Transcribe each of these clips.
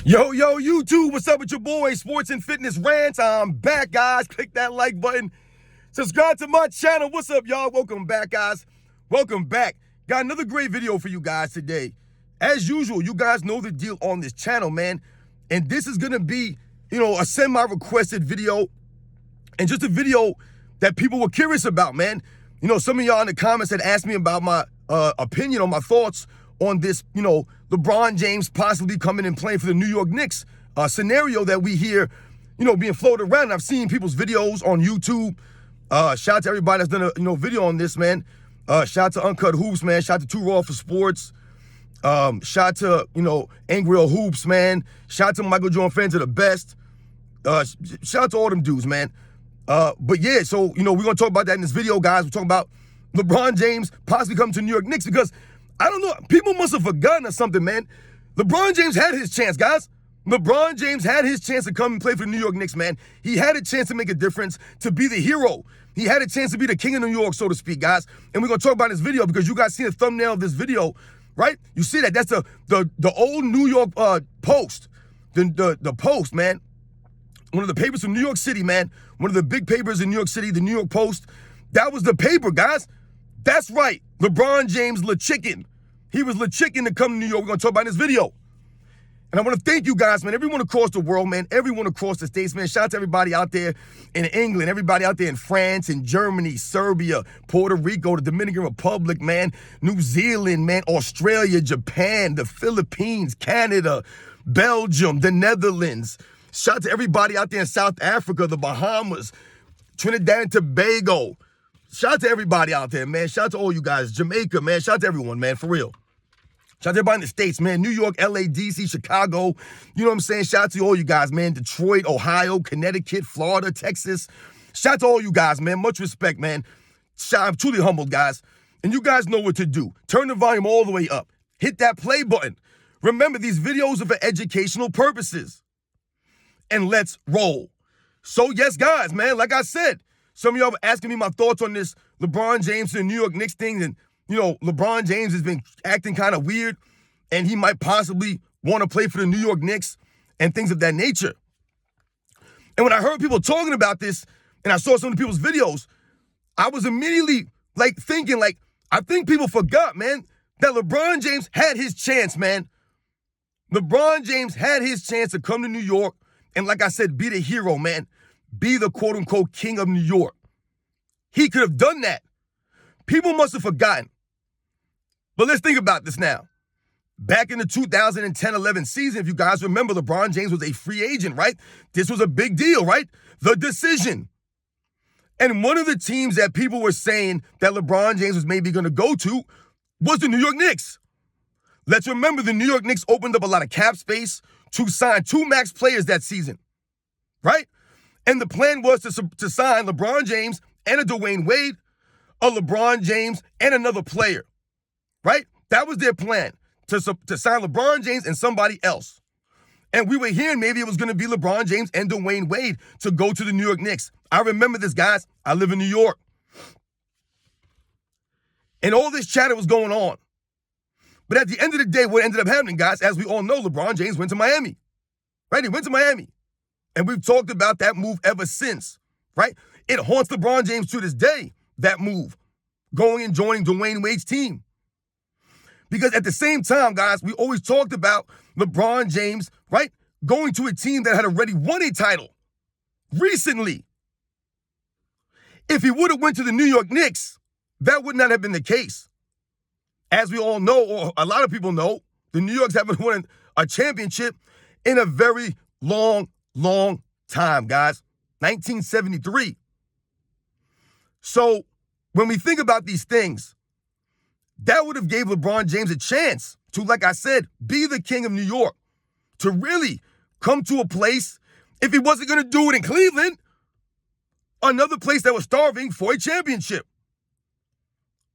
Yo, YouTube, what's up with your boy, Sports and Fitness Rants? I'm back, guys. Click that like button. Subscribe to my channel. What's up, y'all? Welcome back, guys. Welcome back. Got another great video for you guys today. As usual, you guys know the deal on this channel, man. And this is going to be, a semi-requested video and just a video that people were curious about, man. Some of y'all in the comments had asked me about my opinion on my thoughts on this, LeBron James possibly coming and playing for the New York Knicks scenario that we hear, being floated around. And I've seen people's videos on YouTube. Shout out to everybody that's done a, video on this, man. Shout out to Uncut Hoops, man. Shout out to Too Raw for Sports. Shout out to, Angry Old Hoops, man. Shout out to Michael Jordan fans are the best. Shout out to all them dudes, man. But yeah, so, we're going to talk about that in this video, guys. We're talking about LeBron James possibly coming to New York Knicks because, I don't know, people must have forgotten or something, man. LeBron James had his chance, guys. LeBron James had his chance to come and play for the New York Knicks, man. He had a chance to make a difference, to be the hero. He had a chance to be the king of New York, so to speak, guys. And we're going to talk about this video because you guys see the thumbnail of this video, right? You see that? That's the old New York Post. The Post, man. One of the papers from New York City, man. One of the big papers in New York City, the New York Post. That was the paper, guys. That's right. LeBron James, Le Chicken. He was Le Chicken to come to New York. We're going to talk about in this video. And I want to thank you guys, man. Everyone across the world, man. Everyone across the states, man. Shout out to everybody out there in England. Everybody out there in France and Germany, Serbia, Puerto Rico, the Dominican Republic, man. New Zealand, man. Australia, Japan, the Philippines, Canada, Belgium, the Netherlands. Shout out to everybody out there in South Africa, the Bahamas, Trinidad and Tobago. Shout out to everybody out there, man. Shout out to all you guys. Jamaica, man. Shout out to everyone, man, for real. Shout out to everybody in the States, man. New York, LA, DC, Chicago. You know what I'm saying? Shout out to all you guys, man. Detroit, Ohio, Connecticut, Florida, Texas. Shout out to all you guys, man. Much respect, man. I'm truly humbled, guys. And you guys know what to do. Turn the volume all the way up. Hit that play button. Remember, these videos are for educational purposes. And let's roll. So, yes, guys, man, like I said, some of y'all were asking me my thoughts on this LeBron James and New York Knicks thing. And, LeBron James has been acting kind of weird. And he might possibly want to play for the New York Knicks and things of that nature. And when I heard people talking about this and I saw some of the people's videos, I was immediately thinking, I think people forgot, man, that LeBron James had his chance, man. LeBron James had his chance to come to New York and, like I said, be the hero, man. Be the quote-unquote king of New York. He could have done that. People must have forgotten. But let's think about this now. Back in the 2010-11 season, if you guys remember, LeBron James was a free agent, right? This was a big deal, right? The decision. And one of the teams that people were saying that LeBron James was maybe going to go to was the New York Knicks. Let's remember the New York Knicks opened up a lot of cap space to sign 2 max players that season, right? And the plan was to sign LeBron James and a Dwayne Wade, a LeBron James and another player, right? That was their plan, to sign LeBron James and somebody else. And we were hearing maybe it was going to be LeBron James and Dwayne Wade to go to the New York Knicks. I remember this, guys. I live in New York. And all this chatter was going on. But at the end of the day, what ended up happening, guys, as we all know, LeBron James went to Miami, right? He went to Miami. And we've talked about that move ever since, right? It haunts LeBron James to this day, that move, going and joining Dwayne Wade's team. Because at the same time, guys, we always talked about LeBron James, right, going to a team that had already won a title recently. If he would have went to the New York Knicks, that would not have been the case. As we all know, or a lot of people know, the New Yorks haven't won a championship in a very long time, guys. 1973. So when we think about these things, that would have gave LeBron James a chance to, like I said, be the king of New York, to really come to a place, if he wasn't going to do it in Cleveland, another place that was starving for a championship.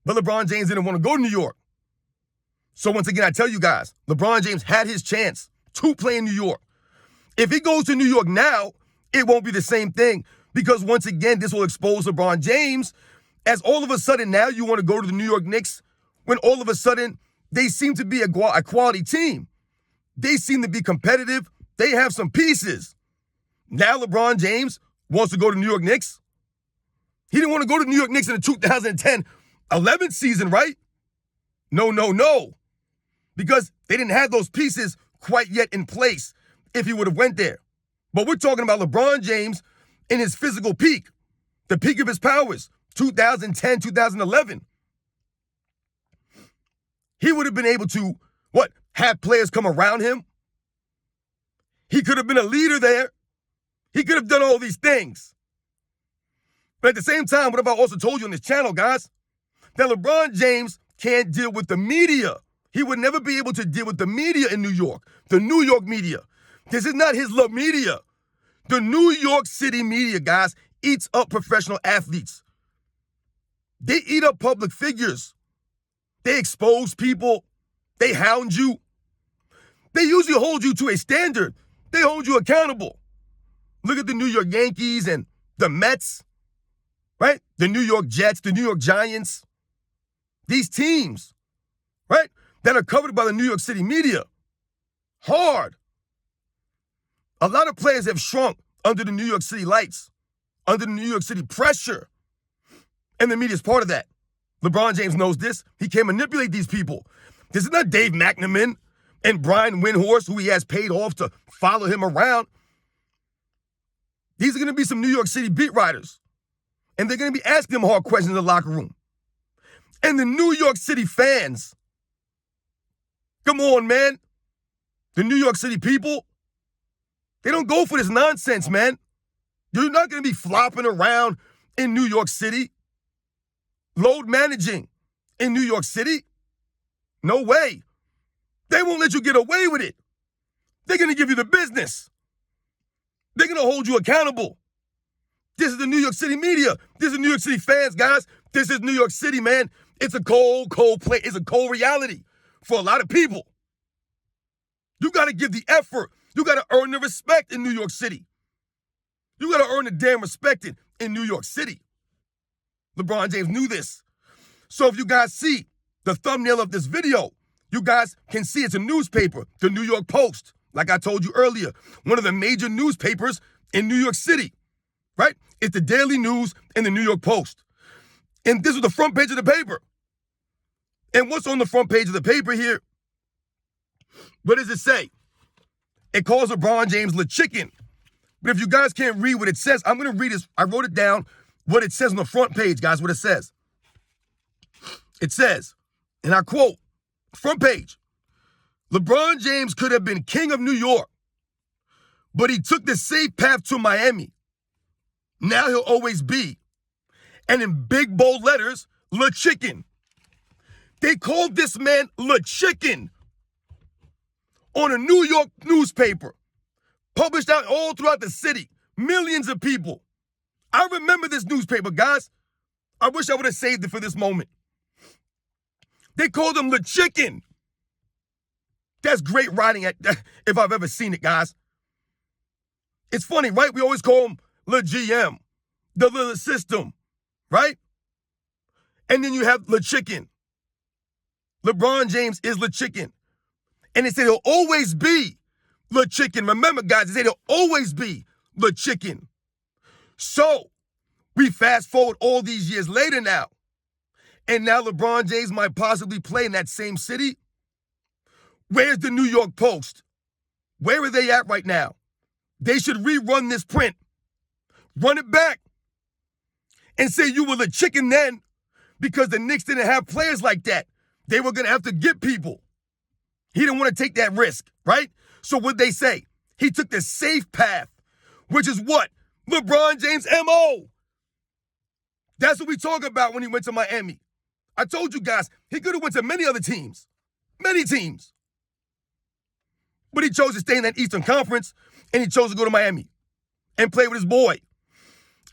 But LeBron James didn't want to go to New York. So once again, I tell you guys, LeBron James had his chance to play in New York. If he goes to New York now, it won't be the same thing because once again, this will expose LeBron James as all of a sudden now you want to go to the New York Knicks when all of a sudden they seem to be a quality team. They seem to be competitive. they have some pieces. Now LeBron James wants to go to New York Knicks. He didn't want to go to New York Knicks in the 2010-11 season, right? No. Because they didn't have those pieces quite yet in place if he would have went there. But we're talking about LeBron James in his physical peak, the peak of his powers, 2010, 2011. He would have been able to, have players come around him. He could have been a leader there. He could have done all these things. But at the same time, what have I also told you on this channel, guys? That LeBron James can't deal with the media. He would never be able to deal with the media in New York, the New York media. This is not his love media. The New York City media, guys, eats up professional athletes. They eat up public figures. They expose people. They hound you. They usually hold you to a standard. They hold you accountable. Look at the New York Yankees and the Mets, right? The New York Jets, the New York Giants. These teams, right, that are covered by the New York City media. Hard. A lot of players have shrunk under the New York City lights, under the New York City pressure. And the media is part of that. LeBron James knows this. He can't manipulate these people. This is not Dave McNamara and Brian Windhorst, who he has paid off to follow him around. These are going to be some New York City beat writers. And they're going to be asking him hard questions in the locker room. And the New York City fans, come on, man. The New York City people, they don't go for this nonsense, man. You're not going to be flopping around in New York City, load managing in New York City. No way. They won't let you get away with it. They're going to give you the business. They're going to hold you accountable. This is the New York City media. This is New York City fans, guys. This is New York City, man. It's a cold place. It's a cold reality for a lot of people. You got to give the effort. You got to earn the respect in New York City. You got to earn the damn respect in New York City. LeBron James knew this. So if you guys see the thumbnail of this video, you guys can see it's a newspaper, the New York Post. Like I told you earlier, one of the major newspapers in New York City, right? It's the Daily News and the New York Post. And this is the front page of the paper. And what's on the front page of the paper here? What does it say? It calls LeBron James Le Chicken. But if you guys can't read what it says, I'm going to read this. I wrote it down, what it says on the front page, guys, what it says. It says, and I quote, front page, LeBron James could have been king of New York, but he took the safe path to Miami. Now he'll always be. And in big, bold letters, Le Chicken. They called this man Le Chicken on a New York newspaper, published out all throughout the city, millions of people. I remember this newspaper, guys. I wish I would have saved it for this moment. They called him Le Chicken. That's great writing if I've ever seen it, guys. It's funny, right? We always call him Le GM, the system, right? And then you have Le Chicken. LeBron James is Le Chicken. And they say he'll always be Le Chicken. Remember, guys, they say he'll always be Le Chicken. So, we fast forward all these years later now. And now LeBron James might possibly play in that same city. Where's the New York Post? Where are they at right now? They should rerun this print. Run it back. And say you were the chicken then because the Knicks didn't have players like that. They were going to have to get people. He didn't want to take that risk, right? So what'd they say? He took the safe path, which is what? LeBron James' M.O. That's what we talk about when he went to Miami. I told you guys, he could have went to many other teams. Many teams. But he chose to stay in that Eastern Conference, and he chose to go to Miami and play with his boy.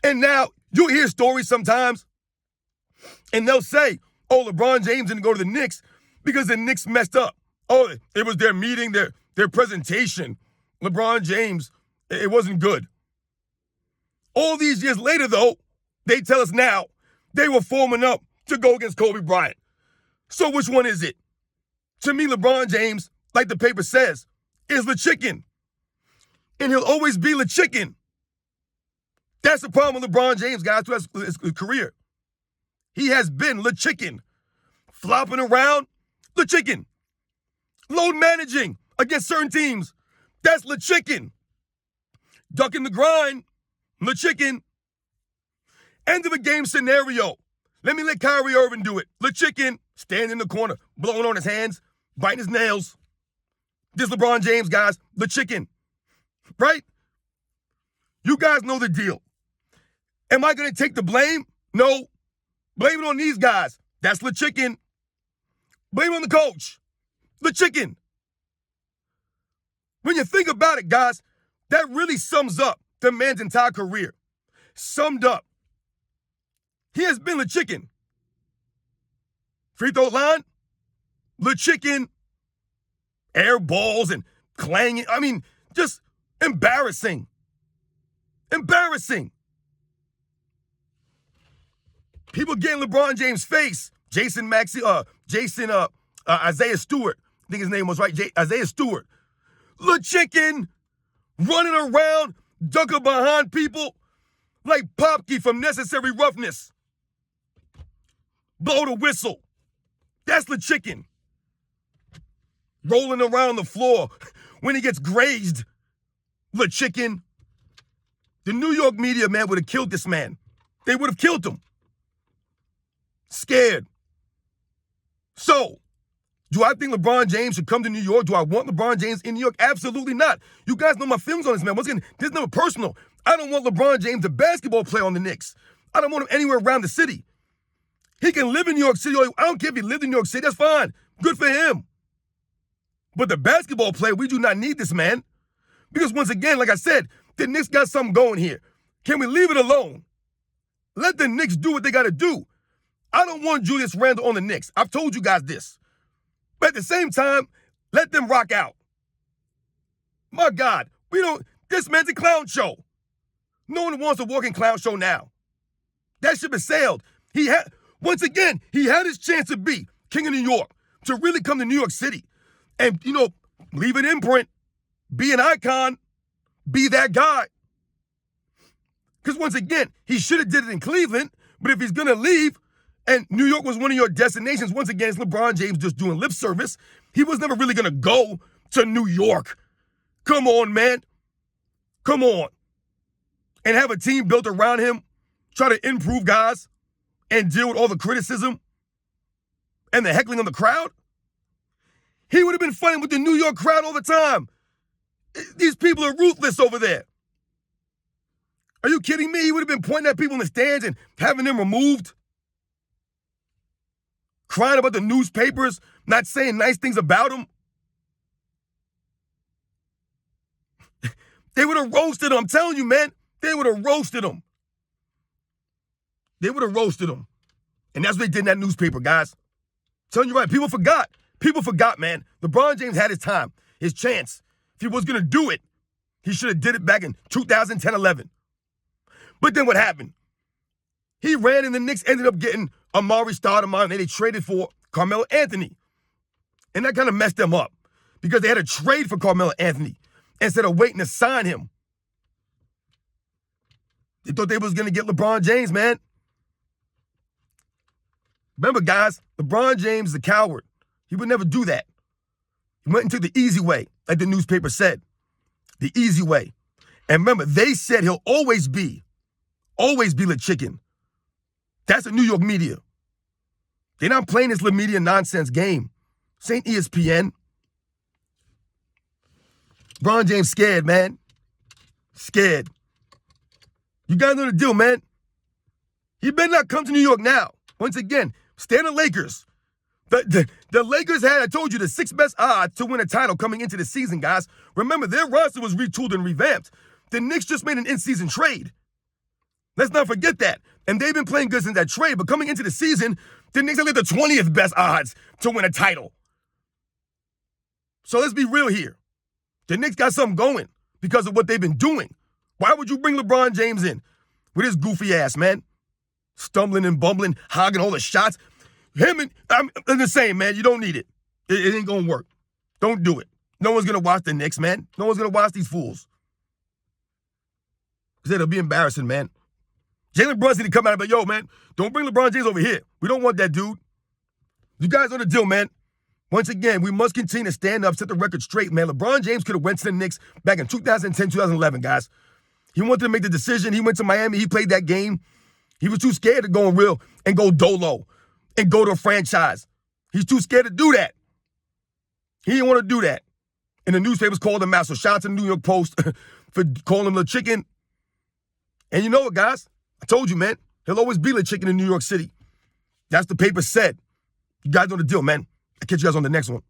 And now, you'll hear stories sometimes, and they'll say, oh, LeBron James didn't go to the Knicks because the Knicks messed up. Oh, it was their meeting, their presentation. LeBron James, it wasn't good. All these years later, though, they tell us now they were forming up to go against Kobe Bryant. So which one is it? To me, LeBron James, like the paper says, is the chicken. And he'll always be the chicken. That's the problem with LeBron James, guys, throughout his career. He has been the chicken. Flopping around, the chicken. Load managing against certain teams, that's the chicken. Ducking the grind, the chicken. End of a game scenario. Let me let Kyrie Irving do it. The chicken, standing in the corner, blowing on his hands, biting his nails. This LeBron James, guys, the chicken. Right? You guys know the deal. Am I going to take the blame? No. Blame it on these guys. That's the chicken. Blame it on the coach. The chicken. When you think about it, guys, that really sums up the man's entire career. Summed up. He has been the chicken. Free throw line, the chicken. Air balls and clanging. I mean, just embarrassing. Embarrassing. People getting LeBron James' face. Isaiah Stewart. I think his name was right. Isaiah Stewart. The chicken running around, ducking behind people like Popke from Necessary Roughness. Blow the whistle. That's the chicken. Rolling around the floor when he gets grazed. The chicken. The New York media, man, would have killed this man. They would have killed him. Scared. So, do I think LeBron James should come to New York? Do I want LeBron James in New York? Absolutely not. You guys know my feelings on this, man. Once again, this is never personal. I don't want LeBron James, a basketball player, on the Knicks. I don't want him anywhere around the city. He can live in New York City. I don't care if he lived in New York City. That's fine. Good for him. But the basketball player, we do not need this man. Because once again, like I said, the Knicks got something going here. Can we leave it alone? Let the Knicks do what they got to do. I don't want Julius Randle on the Knicks. I've told you guys this. But at the same time, let them rock out. My God, this man's a clown show. No one wants a walking clown show now. That ship has sailed. Once again, he had his chance to be king of New York, to really come to New York City and, leave an imprint, be an icon, be that guy. Because once again, he should have did it in Cleveland, but if he's going to leave, and New York was one of your destinations, once again, it's LeBron James just doing lip service. He was never really going to go to New York. Come on, man. Come on. And have a team built around him, try to improve guys, and deal with all the criticism and the heckling of the crowd. He would have been fighting with the New York crowd all the time. These people are ruthless over there. Are you kidding me? He would have been pointing at people in the stands and having them removed. Crying about the newspapers, not saying nice things about him. They would have roasted him. I'm telling you, man. They would have roasted him. They would have roasted him. And that's what they did in that newspaper, guys. I'm telling you right. People forgot. People forgot, man. LeBron James had his time, his chance. If he was going to do it, he should have did it back in 2010-11. But then what happened? He ran and the Knicks ended up getting Amari Stoudemire, and they traded for Carmelo Anthony. And that kind of messed them up because they had to trade for Carmelo Anthony instead of waiting to sign him. They thought they was going to get LeBron James, man. Remember, guys, LeBron James is a coward. He would never do that. He went and took the easy way, like the newspaper said. The easy way. And remember, they said he'll always be the chicken. That's the New York media. They're not playing this little media nonsense game. This ain't ESPN. LeBron James scared, man. Scared. You guys know the deal, man. He better not come to New York now. Once again, stay in the Lakers. The Lakers had, I told you, the 6th best odds to win a title coming into the season, guys. Remember, their roster was retooled and revamped. The Knicks just made an in-season trade. Let's not forget that. And they've been playing good since that trade, but coming into the season, the Knicks are like the 20th best odds to win a title. So let's be real here. The Knicks got something going because of what they've been doing. Why would you bring LeBron James in with his goofy ass, man? Stumbling and bumbling, hogging all the shots. I'm just saying, man, you don't need it. It ain't going to work. Don't do it. No one's going to watch the Knicks, man. No one's going to watch these fools. Because it'll be embarrassing, man. Jalen Brunson need to come out and be like, yo, man, don't bring LeBron James over here. We don't want that dude. You guys know the deal, man. Once again, we must continue to stand up, set the record straight, man. LeBron James could have went to the Knicks back in 2010, 2011, guys. He wanted to make the decision. He went to Miami. He played that game. He was too scared to go in real and go dolo and go to a franchise. He's too scared to do that. He didn't want to do that. And the newspapers called him out. So shout out to the New York Post for calling him the chicken. And you know what, guys? I told you, man. He'll always be the chicken in New York City. That's the paper said. You guys know the deal, man. I'll catch you guys on the next one.